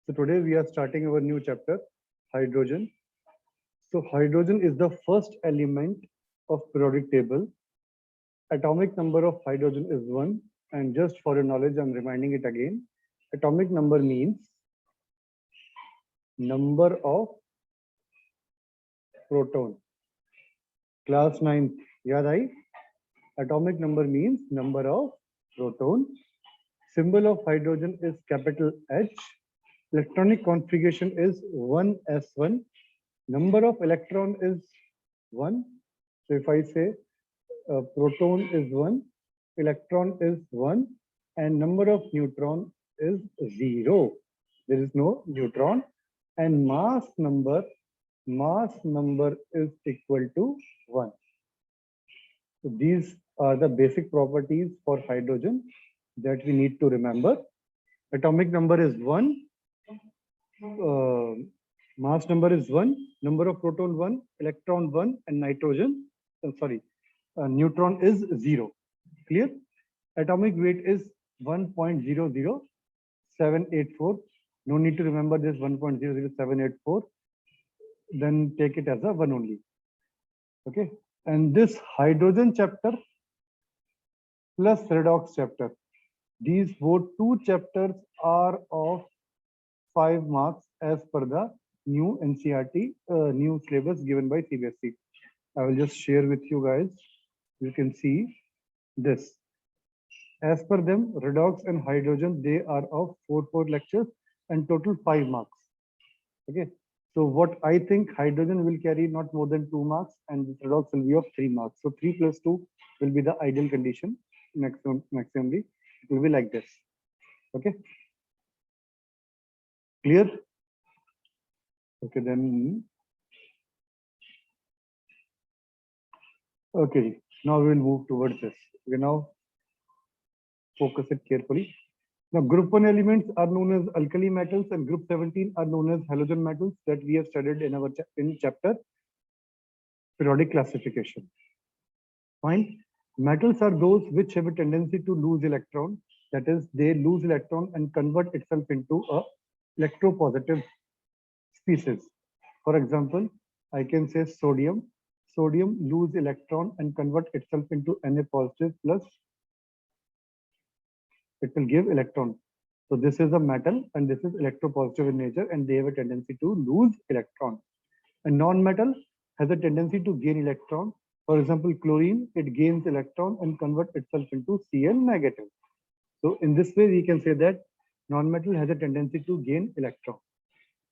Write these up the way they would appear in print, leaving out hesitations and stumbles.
So today we are starting our new chapter, hydrogen. So hydrogen is the first element of periodic table. Atomic number of hydrogen is 1. And just for your knowledge, I'm reminding it again. Atomic number means number of proton. Class 9th, yaad aayi? Atomic number means number of proton. Symbol of hydrogen is capital H. Electronic configuration is 1s1. Number of electron is 1. So if I say proton is 1, electron is 1, and number of neutron is 0. There is no neutron. And mass number is equal to 1. So these are the basic properties for hydrogen that we need to remember. Atomic number is 1. Mass number is 1, number of proton 1, electron 1, and neutron is 0. Clear? Atomic weight is 1.00784. No need to remember this 1.00784. Then take it as a 1 only. Okay. And this hydrogen chapter plus redox chapter, these both two chapters are of 5 marks as per the new NCERT new syllabus given by CBSE. I will just share with you guys. You can see this. As per them, redox and hydrogen, they are of 4 lectures and total 5 marks. Okay. So what I think hydrogen will carry not more than 2 marks and this redox will be of 3 marks. So 3 plus 2 will be the ideal condition. Maximally, it will be like this. Okay. Clear? Okay, then. Okay, now we will move towards this. Okay, now focus it carefully. Now, group 1 elements are known as alkali metals and group 17 are known as halogen metals that we have studied in our chapter periodic classification. Fine. Metals are those which have a tendency to lose electron. That is, they lose electron and convert itself into a electropositive species. For example, I can say sodium. Sodium lose electron and convert itself into Na positive plus. It will give electron. So this is a metal and this is electropositive in nature and they have a tendency to lose electron. A non-metal has a tendency to gain electron. For example, chlorine, it gains electron and convert itself into Cl negative. So in this way, we can say that non-metal has a tendency to gain electron.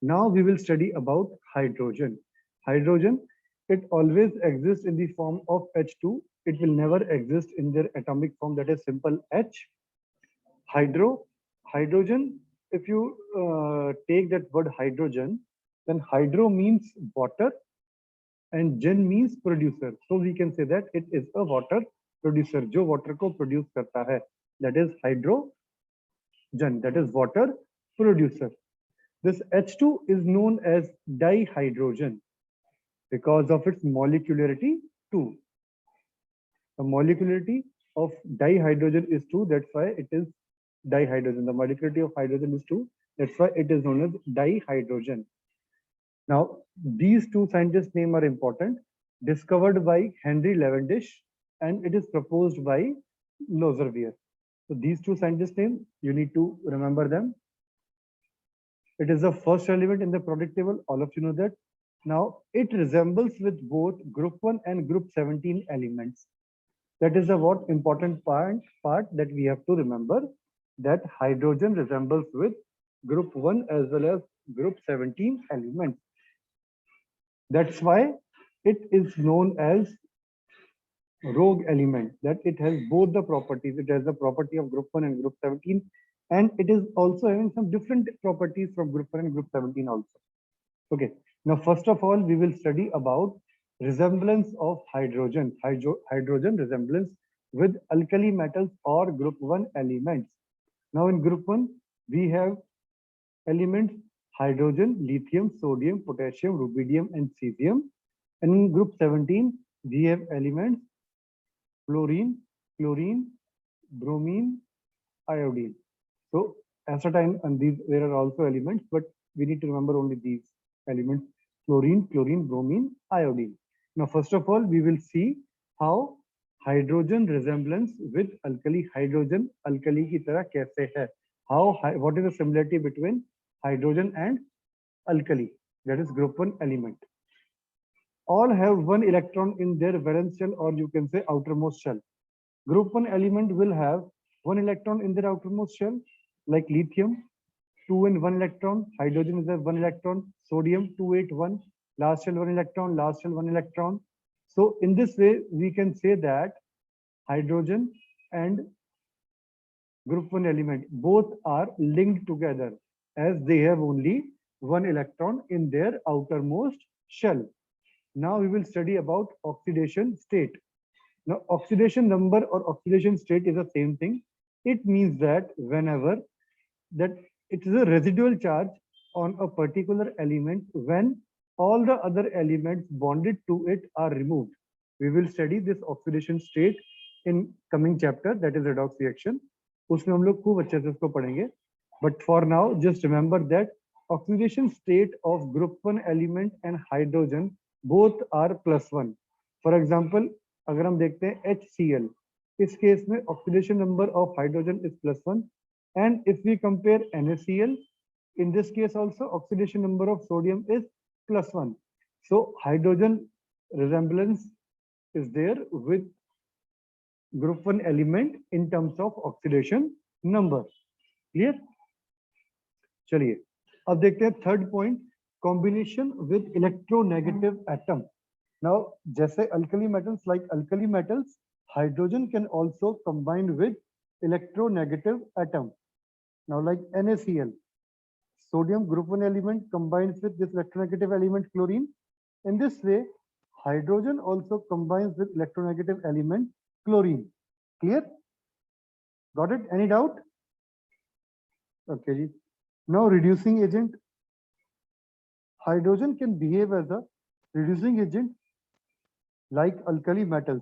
Now we will study about hydrogen. Hydrogen, it always exists in the form of H2. It will never exist in their atomic form, that is simple H. Hydrogen, if you take that word hydrogen, then hydro means water and gen means producer. So we can say that it is a water producer, जो water को produce करता है. That is hydrogen, that is water producer. This H2 is known as dihydrogen because of its molecularity 2. The molecularity of dihydrogen is 2, that's why it is dihydrogen. The molecularity of hydrogen is 2, that's why it is known as dihydrogen. Now, these two scientists' names are important. Discovered by Henry Cavendish and it is proposed by Lozervier. So these two scientists' names, you need to remember them. It is the first element in the periodic table. All of you know that. Now, it resembles with both group 1 and group 17 elements. That is the what important part that we have to remember, that hydrogen resembles with group 1 as well as group 17 elements. That's why it is known as rogue element, that it has both the properties. It has the property of group 1 and group 17, and it is also having some different properties from group 1 and group 17 also. Okay, now first of all, we will study about resemblance of hydrogen, hydrogen resemblance with alkali metals or group 1 elements. Now in group 1, we have elements hydrogen, lithium, sodium, potassium, rubidium, and cesium. And in group 17, we have elements fluorine, chlorine, bromine, iodine. So Astatine, and these there are also elements, but we need to remember only these elements: chlorine, chlorine, bromine, iodine. Now, first of all, we will see how hydrogen resemblance with alkali. Hydrogen alkali की तरह कैसे है? What is the similarity between hydrogen and alkali? That is group 1 element. All have one electron in their valence shell, or you can say outermost shell. Group 1 element will have one electron in their outermost shell, like lithium, 2 and 1 electron. Hydrogen is a 1 electron. Sodium, 2, 8, 1. Last shell 1 electron, last shell 1 electron. So in this way, we can say that hydrogen and group 1 element both are linked together, as they have only 1 electron in their outermost shell. Now we will study about oxidation state. Now, oxidation number or oxidation state is the same thing. It means that whenever that it is a residual charge on a particular element when all the other elements bonded to it are removed. We will study this oxidation state in coming chapter, that is redox reaction. उसमें हम लोग खूब अच्छे से इसको पढ़ेंगे. But for now, just remember that oxidation state of group 1 element and hydrogen both are +1. For example, अगर हम देखते हैं HCl, इस केस में oxidation number of hydrogen is +1, and if we compare NaCl, in this case also oxidation number of sodium is +1. So hydrogen resemblance is there with group 1 element in terms of oxidation number. Clear? चलिए अब देखते हैं third point, combination with electronegative atom. Now, जैसे alkali metals, like alkali metals, hydrogen can also combine with electronegative atom. Now, like NaCl, sodium group 1 element combines with this electronegative element chlorine. In this way, hydrogen also combines with electronegative element chlorine. Clear? Got it? Any doubt? Okay. Now, reducing agent. Hydrogen can behave as a reducing agent like alkali metals.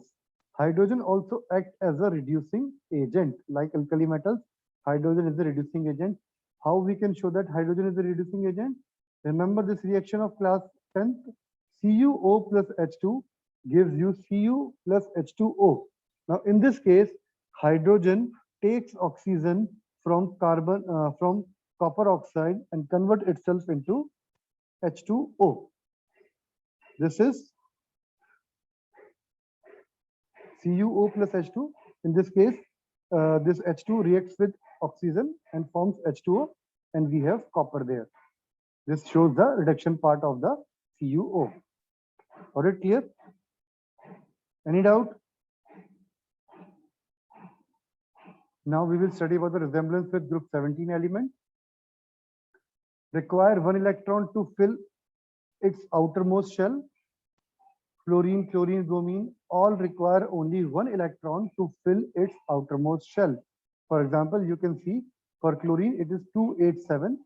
Hydrogen also acts as a reducing agent like alkali metals. Hydrogen is a reducing agent. How we can show that hydrogen is a reducing agent? Remember this reaction of class 10th. CuO plus H2 gives you Cu plus H2O. Now in this case, hydrogen takes oxygen from copper oxide and convert itself into H2O. This is CuO plus H2. In this case, this H2 reacts with oxygen and forms H2O, and we have copper there. This shows the reduction part of the CuO. Got it clear? Any doubt? Now we will study about the resemblance with group 17 element. Require one electron to fill its outermost shell. Fluorine, chlorine, bromine all require only one electron to fill its outermost shell. For example, you can see for chlorine it is 287.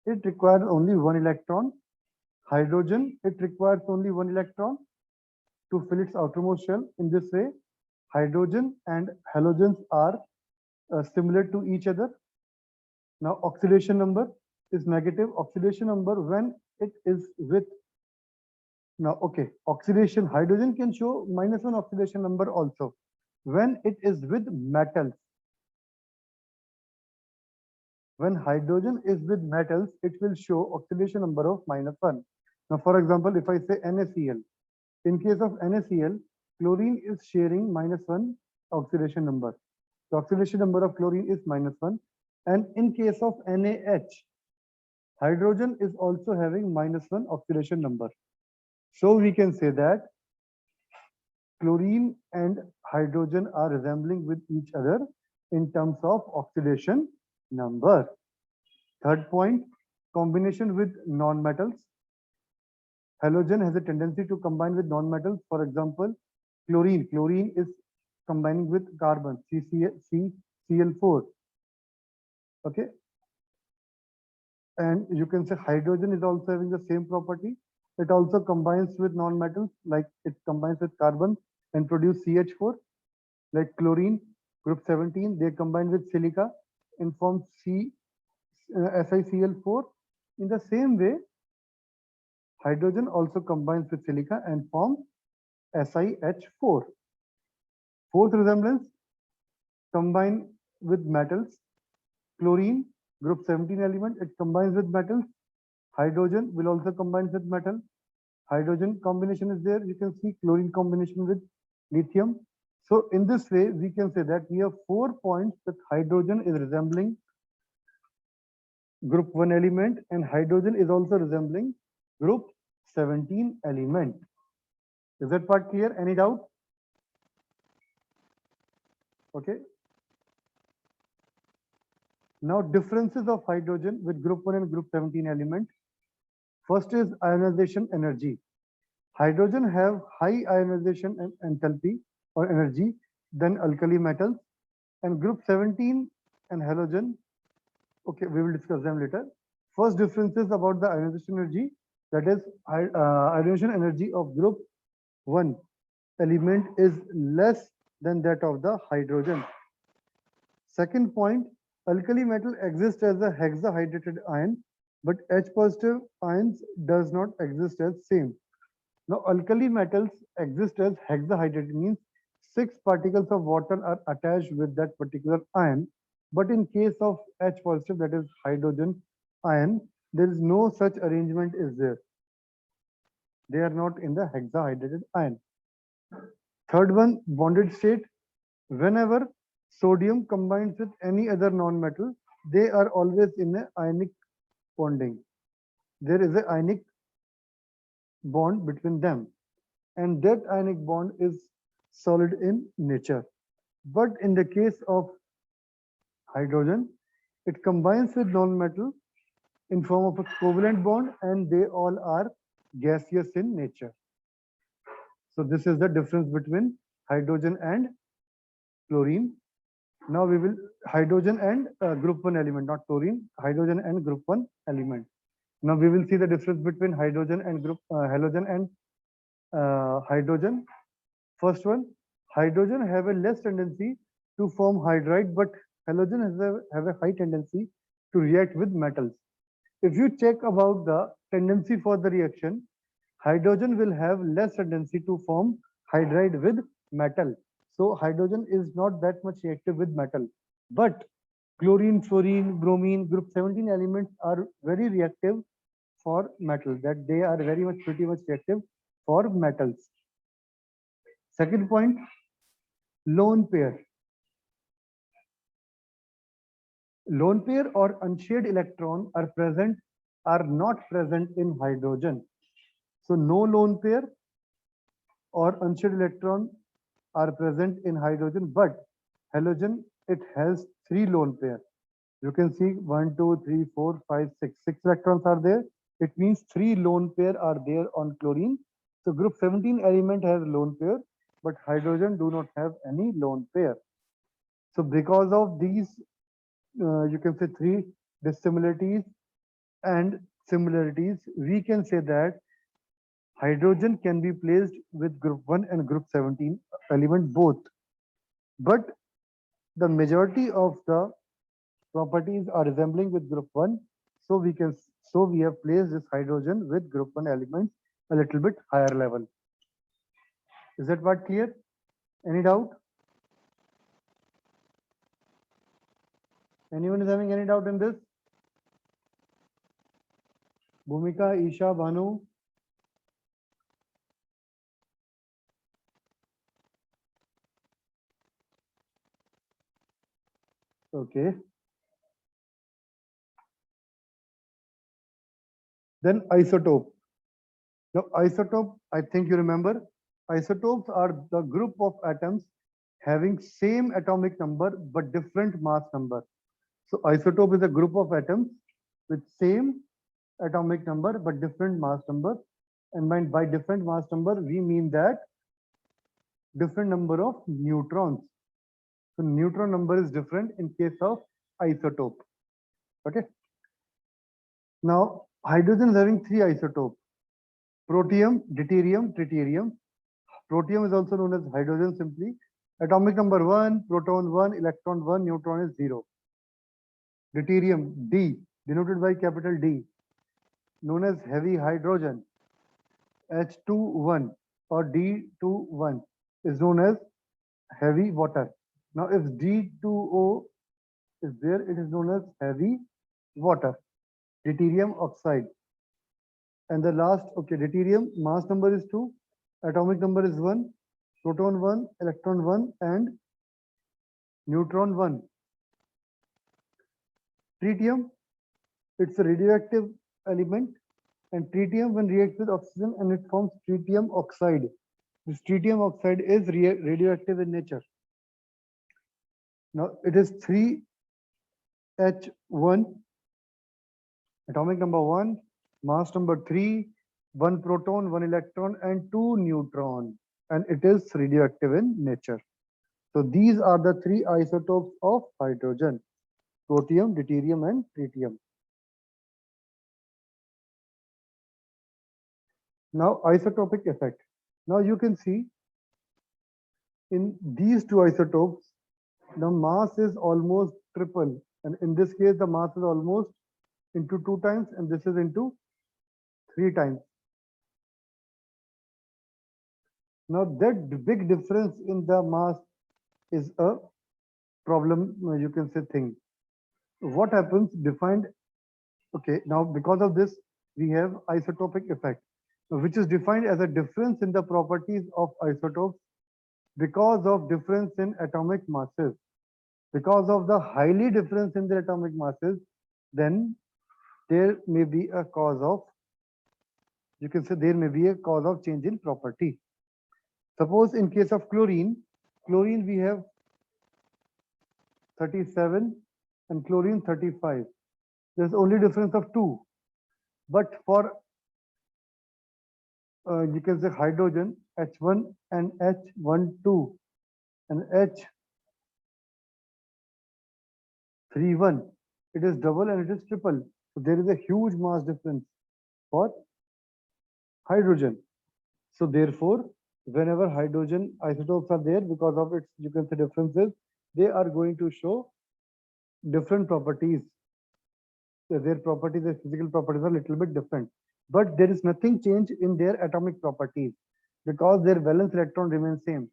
It requires only one electron. Hydrogen, it requires only one electron to fill its outermost shell. In this way, hydrogen and halogens are similar to each other. Now, oxidation number is negative. Oxidation number when it is with now, okay, oxidation, hydrogen can show -1 oxidation number also when it is with metals. When hydrogen is with metals, it will show oxidation number of -1. Now, for example, if I say NaCl, in case of NaCl, chlorine is sharing -1 oxidation number. The oxidation number of chlorine is -1. And in case of NaH, hydrogen is also having -1 oxidation number. So we can say that chlorine and hydrogen are resembling with each other in terms of oxidation number. Third point, combination with non-metals. Halogen has a tendency to combine with non-metals. For example, chlorine. Chlorine is combining with carbon, CCl4. Okay. And you can say hydrogen is also having the same property. It also combines with non-metals, like it combines with carbon and produce CH4. Like chlorine, group 17, they combine with silica and form SiCl4. In the same way, hydrogen also combines with silica and forms SiH4. Fourth resemblance, combine with metals. Chlorine, group 17 element, it combines with metals. Hydrogen will also combine with metal. Hydrogen combination is there. You can see chlorine combination with lithium. So in this way, we can say that we have 4 points that hydrogen is resembling group 1 element and hydrogen is also resembling group 17 element. Is that part clear? Any doubt? Okay. Now differences of hydrogen with group 1 and group 17 element. First is ionization energy. Hydrogen have high ionization and enthalpy or energy than alkali metals, and group 17 and halogen, okay, we will discuss them later. First difference is about the ionization energy, that is ionization energy of group 1 element is less than that of the hydrogen. Second point, alkali metal exists as a hexahydrated ion, but H positive ions does not exist as same. Now, alkali metals exist as hexahydrated, means 6 particles of water are attached with that particular ion. But in case of H positive, that is hydrogen ion, there is no such arrangement is there. They are not in the hexahydrated ion. Third one, bonded state. Whenever sodium combines with any other non-metal, they are always in a ionic bonding. There is an ionic bond between them, and that ionic bond is solid in nature. But in the case of hydrogen, it combines with non-metal in form of a covalent bond, and they all are gaseous in nature. So this is the difference between hydrogen and chlorine. Now we will hydrogen and group 1 element, not chlorine, hydrogen and group 1 element. Now we will see the difference between hydrogen and group halogen and hydrogen. First one, hydrogen have a less tendency to form hydride, but halogen have a high tendency to react with metals. If you check about the tendency for the reaction, hydrogen will have less tendency to form hydride with metal. So hydrogen is not that much reactive with metal. But chlorine, fluorine, bromine, group 17 elements are very reactive for metal, that they are very much pretty much reactive for metals. Second point, lone pair. Lone pair or unshared electron are not present in hydrogen. So no lone pair or unshared electron are present in hydrogen, but halogen, it has 3 lone pair. You can see 1, 2, 3, 4, 5, 6. 6 electrons are there. It means 3 lone pair are there on chlorine. So group 17 element has lone pair, but hydrogen do not have any lone pair. So because of these, you can say 3 dissimilarities and similarities, we can say that hydrogen can be placed with group 1 and group 17 element both. But the majority of the properties are resembling with group 1. So we have placed this hydrogen with group 1 elements a little bit higher level. Is that part clear? Any doubt? Anyone is having any doubt in this? Bhumika, Isha, Bhanu? Okay. Then isotope. Now isotope, I think you remember, isotopes are the group of atoms having same atomic number but different mass number. So isotope is a group of atoms with same atomic number but different mass number. And by different mass number, we mean that different number of neutrons. So neutron number is different in case of isotope. Okay. Now hydrogen is having 3 isotopes: protium, deuterium, tritium. Protium is also known as hydrogen simply. Atomic number 1, proton 1, electron 1, neutron is 0. Deuterium D, denoted by capital D, known as heavy hydrogen. H21 or D21 is known as heavy water. Now, if D2O is there, it is known as heavy water, deuterium oxide. And the last, okay, deuterium mass number is 2, atomic number is 1, proton 1, electron 1, and neutron 1. Tritium, it's a radioactive element, and tritium when reacts with oxygen and it forms tritium oxide. This tritium oxide is radioactive in nature. Now it is 3H1, atomic number 1, mass number 3, 1 proton, 1 electron, and 2 neutron, and it is radioactive in nature. So these are the 3 isotopes of hydrogen: protium, deuterium, and tritium. Now isotopic effect. Now you can see in these 2 isotopes, the mass is almost triple, and in this case the mass is almost into 2 times, and this is into 3 times. Now that big difference in the mass is a problem, you can say, thing. What happens defined, okay, now because of this we have isotopic effect, which is defined as a difference in the properties of isotopes because of difference in atomic masses. Because of the highly difference in the atomic masses, then there may be a cause of, you can say, there may be a cause of change in property. Suppose in case of chlorine we have 37 and chlorine 35. There's only difference of 2. But for you can say hydrogen, H1 and H12 and H31, it is double and it is triple. So there is a huge mass difference for hydrogen. So therefore, whenever hydrogen isotopes are there, because of its, you can say, differences, they are going to show different properties. Their properties, their physical properties are a little bit different, but there is nothing change in their atomic properties because their valence electron remains same.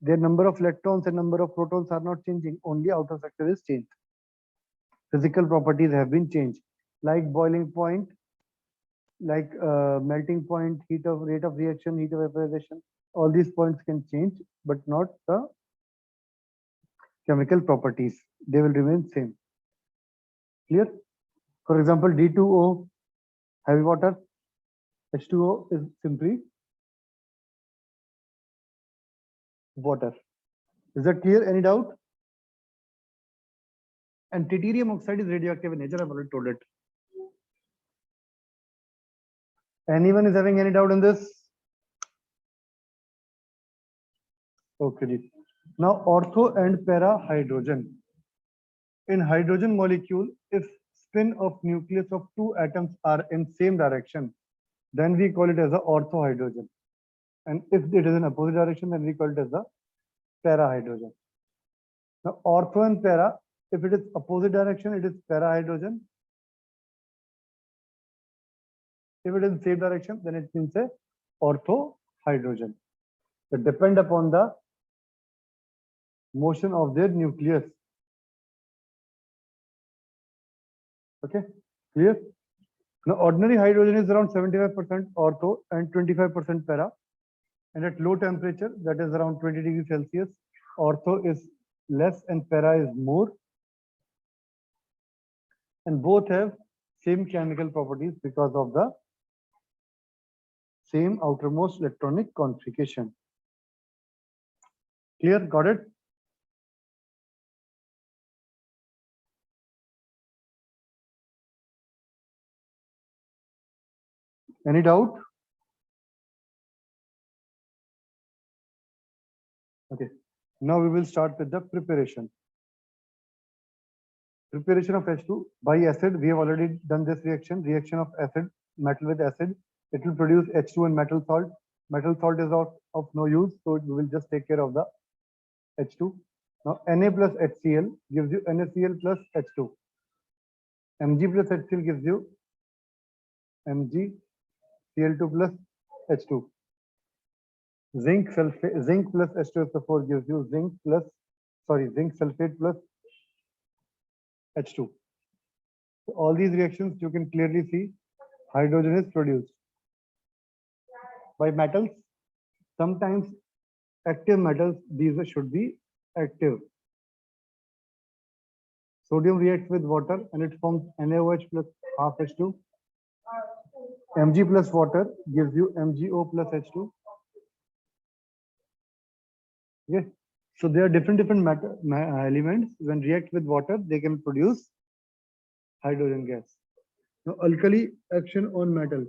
Their number of electrons and number of protons are not changing, only outer structure is changed. Physical properties have been changed, like boiling point, like melting point, heat of rate of reaction, heat of vaporization. All these points can change, but not the chemical properties. They will remain same. Clear? For example, D2O, heavy water. H2O is simply water. Is that clear? Any doubt? And tritium oxide is radioactive in nature. I've already told it. Anyone is having any doubt in this? Okay. Now, ortho and para hydrogen. In hydrogen molecule, if spin of nucleus of 2 atoms are in same direction, then we call it as a ortho hydrogen. And if it is in opposite direction, then we call it as a para hydrogen. Now, ortho and para, if it is opposite direction, it is para hydrogen. If it is in same direction, then it means a ortho hydrogen. It depends upon the motion of their nucleus. Okay, clear? Now, ordinary hydrogen is around 75% ortho and 25% para. And at low temperature, that is around 20 degrees Celsius, ortho is less and para is more. And both have same chemical properties because of the same outermost electronic configuration. Clear? Got it? Any doubt? Okay. Now we will start with the preparation. Preparation of H2 by acid. We have already done this reaction. Reaction of acid, metal with acid. It will produce H2 and metal salt. Metal salt is of no use, so we will just take care of the H2. Now Na plus HCl gives you NaCl plus H2. Mg plus HCl gives you MgCl2 plus H2. Zinc plus H2SO4 gives you zinc sulfate plus H2. So all these reactions you can clearly see hydrogen is produced by metals. Sometimes active metals, these should be active. Sodium reacts with water and it forms NaOH plus half H2. Mg plus water gives you MgO plus H2. Yes. So there are different elements. When react with water, they can produce hydrogen gas. Now, alkali action on metal.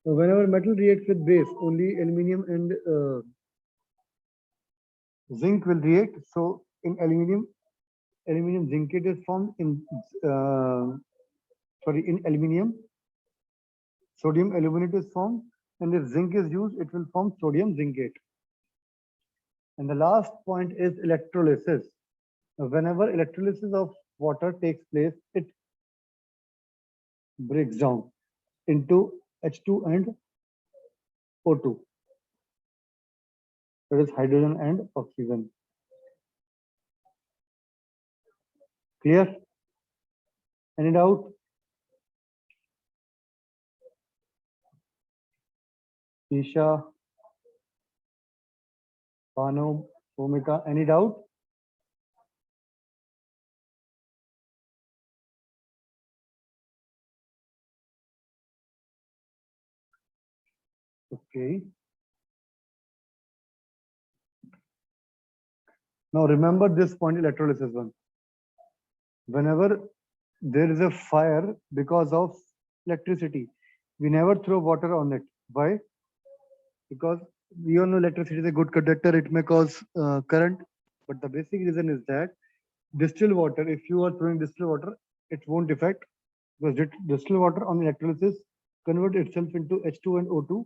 So whenever metal reacts with base, only aluminium and zinc will react. So in aluminium zincate is formed. In aluminium, sodium aluminate is formed, and if zinc is used, it will form sodium zincate. And the last point is electrolysis. Whenever electrolysis of water takes place, it breaks down into H2 and O2. That is hydrogen and oxygen. Clear? Any doubt? Isha, Banu, Bhumika, any doubt? Okay. Now remember this point, electrolysis one. Whenever there is a fire because of electricity, we never throw water on it. Why? Because we all know electricity is a good conductor, it may cause current, but the basic reason is that distilled water, if you are throwing distilled water, it won't affect, because distilled water on electrolysis convert itself into H2 and O2,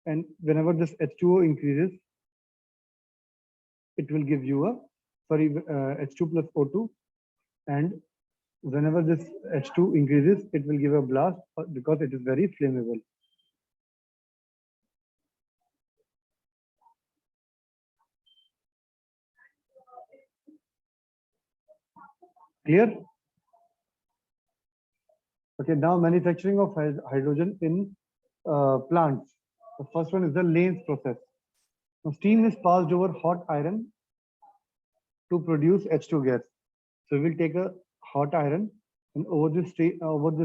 and whenever this H2O increases, it will give you a H2 plus O2, and whenever this H2 increases, it will give a blast because it is very flammable. Clear? Okay, now manufacturing of hydrogen in plants. The first one is the Lane's process. Now, steam is passed over hot iron to produce H2 gas. So we'll take a hot iron, and over this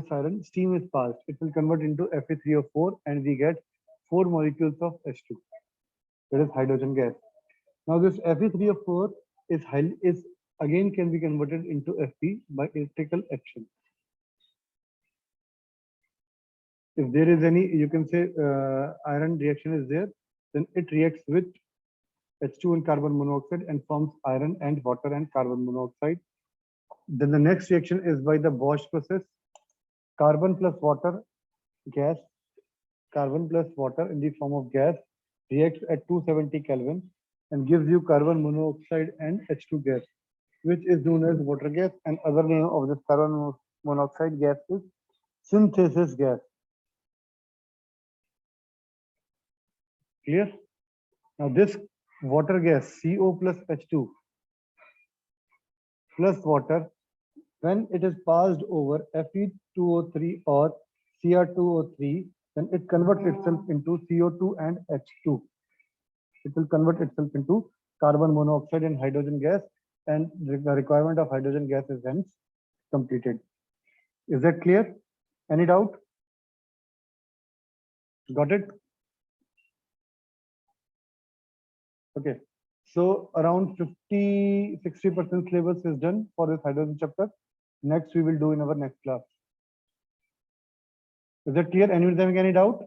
iron, steam is passed. It will convert into Fe3O4, and we get 4 molecules of H2. That is hydrogen gas. Now this Fe3O4 is again can be converted into Fe by electrical action. If there is any, you can say iron reaction is there, then it reacts with H2 and carbon monoxide and forms iron and water and carbon monoxide. Then the next reaction is by the Bosch process. Carbon plus water gas, carbon plus water in the form of gas reacts at 270 Kelvin and gives you carbon monoxide and H2 gas, which is known as water gas, and other name of this carbon monoxide gas is synthesis gas. Clear? Now this water gas, CO plus H2 plus water, when it is passed over Fe2O3 or Cr2O3, then it converts itself into CO2 and H2. It will convert itself into carbon monoxide and hydrogen gas, and the requirement of hydrogen gas is hence completed. Is that clear? Any doubt? Got it? Okay. So around 50-60% syllabus is done for this hydrogen chapter. Next we will do in our next class. Is that clear? Anyone having any doubt?